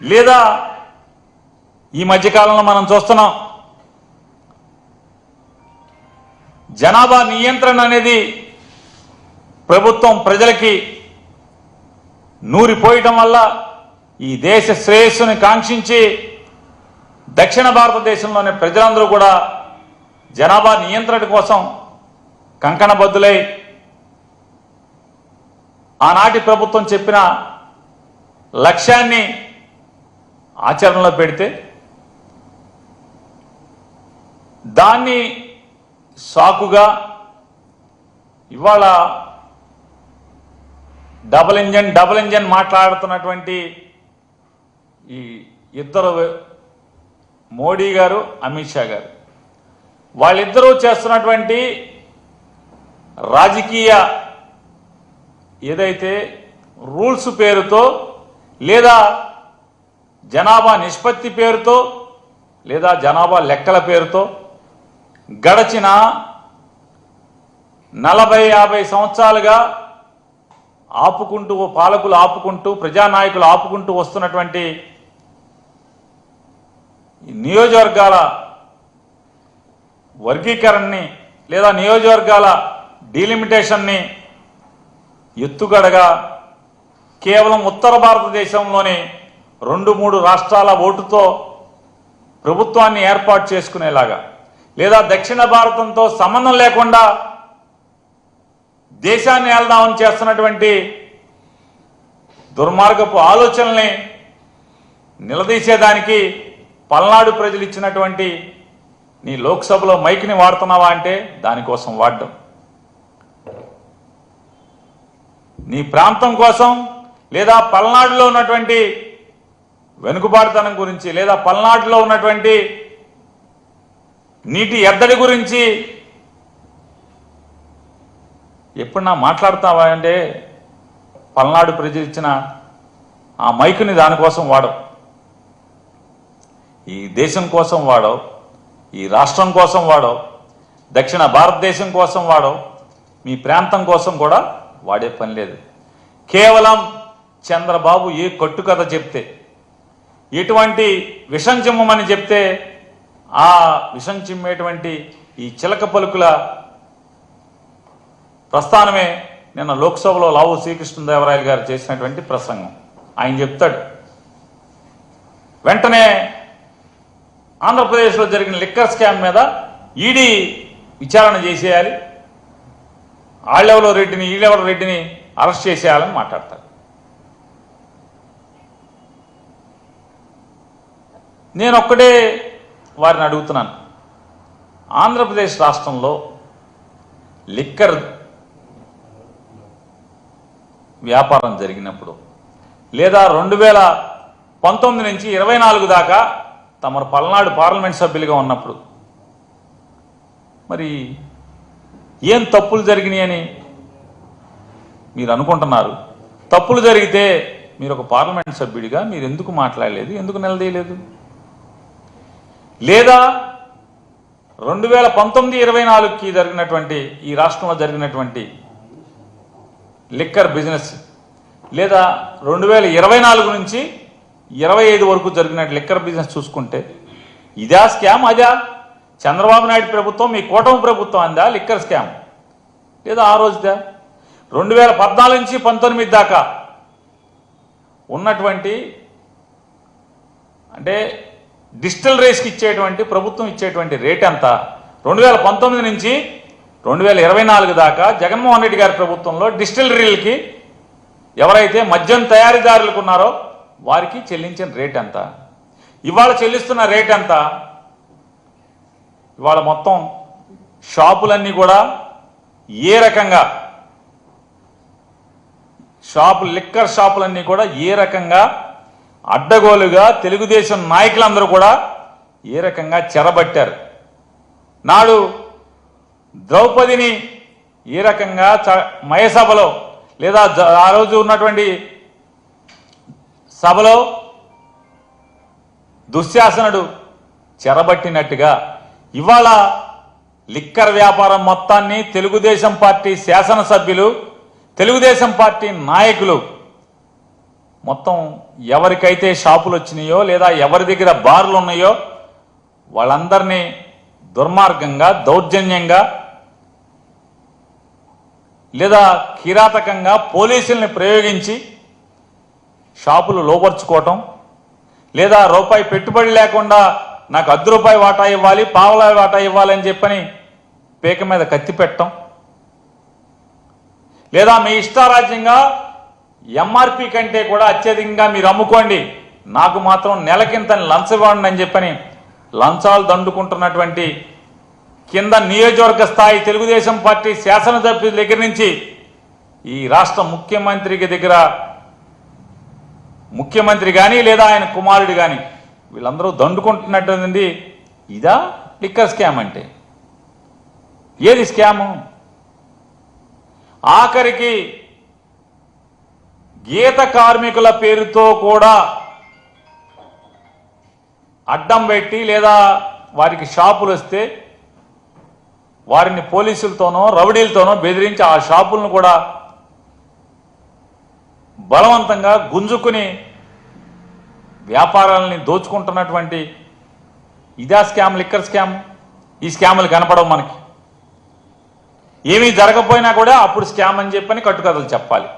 లేదా ఈ మధ్యకాలంలో మనం చూస్తున్నాం జనాభా నియంత్రణ అనేది ప్రభుత్వం ప్రజలకి నూరిపోయటం వల్ల ఈ దేశ శ్రేయస్సుని కాంక్షించి దక్షిణ భారతదేశంలోని ప్రజలందరూ కూడా జనాభా నియంత్రణ కోసం కంకణబద్దులై ఆనాటి ప్రభుత్వం చెప్పిన లక్ష్యాన్ని ఆచరణలో పెడితే దాన్ని సాకుగా ఇవాళ డబుల్ ఇంజన్ మాట్లాడుతున్నటువంటి ఈ ఇద్దరు మోడీ గారు అమిత్ షా గారు వాళ్ళిద్దరూ చేస్తున్నటువంటి రాజకీయ ఏదైతే రూల్స్ పేరుతో లేదా జనాభా నిష్పత్తి పేరుతో లేదా జనాభా లెక్కల పేరుతో గడచిన 40-50 సంవత్సరాలుగా పాలకులు ఆపుకుంటూ ప్రజానాయకులు ఆపుకుంటూ వస్తున్నటువంటి నియోజకవర్గాల వర్గీకరణని లేదా నియోజకవర్గాల డీలిమిటేషన్ని ఎత్తుగడగా కేవలం ఉత్తర భారతదేశంలోని 2-3 రాష్ట్రాల ఓటుతో ప్రభుత్వాన్ని ఏర్పాటు చేసుకునేలాగా లేదా దక్షిణ భారతంతో సంబంధం లేకుండా దేశాన్ని ఏల్దామని చేస్తున్నటువంటి దుర్మార్గపు ఆలోచనల్ని నిలదీసేదానికి పల్నాడు ప్రజలు ఇచ్చినటువంటి నీ లోక్సభలో మైక్ని వాడుతున్నావా అంటే దానికోసం వాడడం, నీ ప్రాంతం కోసం లేదా పల్నాడులో ఉన్నటువంటి వెనుకబాటుతనం గురించి లేదా పల్నాడులో ఉన్నటువంటి నీటి ఎద్దడి గురించి ఎప్పుడన్నా మాట్లాడతావా అంటే పల్నాడు ప్రజలు ఇచ్చిన ఆ మైకుని దానికోసం వాడవు, ఈ దేశం కోసం వాడవు, ఈ రాష్ట్రం కోసం వాడవు, దక్షిణ భారతదేశం కోసం వాడవు, మీ ప్రాంతం కోసం కూడా వాడే పని లేదు. కేవలం చంద్రబాబు ఏ కట్టుకథ చెప్తే ఎటువంటి విషం చిమ్మమని చెప్తే ఆ విషం చిమ్మేటువంటి ఈ చిలక పలుకుల ప్రస్థానమే నిన్న లోక్సభలో లావు శ్రీకృష్ణదేవరాయలు గారు చేసినటువంటి ప్రసంగం. ఆయన చెప్తాడు వెంటనే ఆంధ్రప్రదేశ్లో జరిగిన లిక్కర్ స్కామ్ మీద ఈడీ విచారణ చేసేయాలి, ఆళ్ళెవరో రెడ్డిని ఈళ్ళెవరో రెడ్డిని అరెస్ట్ చేసేయాలని మాట్లాడతారు. నేను ఒక్కడే వారిని అడుగుతున్నాను, ఆంధ్రప్రదేశ్ రాష్ట్రంలో లిక్కర్ వ్యాపారం జరిగినప్పుడు లేదా 2019 నుంచి 24 దాకా తమరు పల్నాడు పార్లమెంట్ సభ్యులుగా ఉన్నప్పుడు మరి ఏం తప్పులు జరిగినాయని మీరు అనుకుంటున్నారు? తప్పులు జరిగితే మీరు ఒక పార్లమెంట్ సభ్యుడిగా మీరు ఎందుకు మాట్లాడలేదు, ఎందుకు నిలదీయలేదు? లేదా 2019-24కి జరిగినటువంటి ఈ రాష్ట్రంలో జరిగినటువంటి లిక్కర్ బిజినెస్ లేదా 2024 నుంచి 25 వరకు జరిగిన లిక్కర్ బిజినెస్ చూసుకుంటే ఇదా స్కామ్? అదా చంద్రబాబు నాయుడు ప్రభుత్వం మీ కూటమి ప్రభుత్వం అందా లిక్కర్ స్కామ్? లేదా ఆ రోజుదా 2014 నుంచి 19 దాకా ఉన్నటువంటి అంటే డిస్టిలరీస్కి ఇచ్చేటువంటి ప్రభుత్వం ఇచ్చేటువంటి రేట్ ఎంత? 2019 నుంచి 2024 దాకా జగన్మోహన్ రెడ్డి గారి ప్రభుత్వంలో డిస్టిలరీలకి ఎవరైతే మద్యం తయారీదారులకు ఉన్నారో వారికి చెల్లించిన రేట్ ఎంత? ఇవాళ చెల్లిస్తున్న రేట్ ఎంత? ఇవాళ మొత్తం షాపులన్నీ కూడా ఏ రకంగా లిక్కర్ షాపులన్నీ కూడా ఏ రకంగా అడ్డగోలుగా తెలుగుదేశం నాయకులందరూ కూడా ఏ రకంగా చెరబట్టారు. నాడు ద్రౌపదిని ఏ రకంగా మయసభలో లేదా ఆ రోజు ఉన్నటువంటి సభలో దుశ్శాసనుడు చెరబట్టినట్టుగా ఇవాళ లిక్కర్ వ్యాపారం మొత్తాన్ని తెలుగుదేశం పార్టీ శాసనసభ్యులు తెలుగుదేశం పార్టీ నాయకులు మొత్తం ఎవరికైతే షాపులు వచ్చినాయో లేదా ఎవరి దగ్గర బార్లు ఉన్నాయో వాళ్ళందరినీ దుర్మార్గంగా, దౌర్జన్యంగా లేదా కిరాతకంగా పోలీసుల్ని ప్రయోగించి షాపులు లోపరుచుకోవటం, లేదా రూపాయి పెట్టుబడి లేకుండా నాకు ₹10 వాటా ఇవ్వాలి, పావలా వాటా ఇవ్వాలని చెప్పని పీక మీద కత్తి పెట్టడం, లేదా మీ ఇష్టారాజ్యంగా ఎంఆర్పి కంటే కూడా అత్యధికంగా మీరు అమ్ముకోండి, నాకు మాత్రం నెలకింతని లంచం ఇవ్వండి అని చెప్పని లంచాలు దండుకుంటున్నటువంటి కింద నియోజకవర్గ స్థాయి తెలుగుదేశం పార్టీ శాసనసభ్యుల దగ్గర నుంచి ఈ రాష్ట్ర ముఖ్యమంత్రి కానీ లేదా ఆయన కుమారుడు కానీ వీళ్ళందరూ దండుకుంటున్నటువంటి ఇదా లిక్కర్ స్కామ్ అంటే? ఏది స్కాము? ఆఖరికి గీత కార్మికుల పేరుతో కూడా అడ్డం పెట్టి లేదా వారికి షాపులు వస్తే వారిని పోలీసులతోనో రౌడీలతోనో బెదిరించి ఆ షాపులను కూడా బలవంతంగా గుంజుకుని వ్యాపారాలని దోచుకుంటున్నటువంటి ఇదా స్కామ్, లిక్కర్ స్కామ్? ఈ స్కాములు కనపడవు మనకి. ఏమీ జరగకపోయినా కూడా అప్పుడు స్కామ్ అని చెప్పని కట్టుకథలు చెప్పాలి.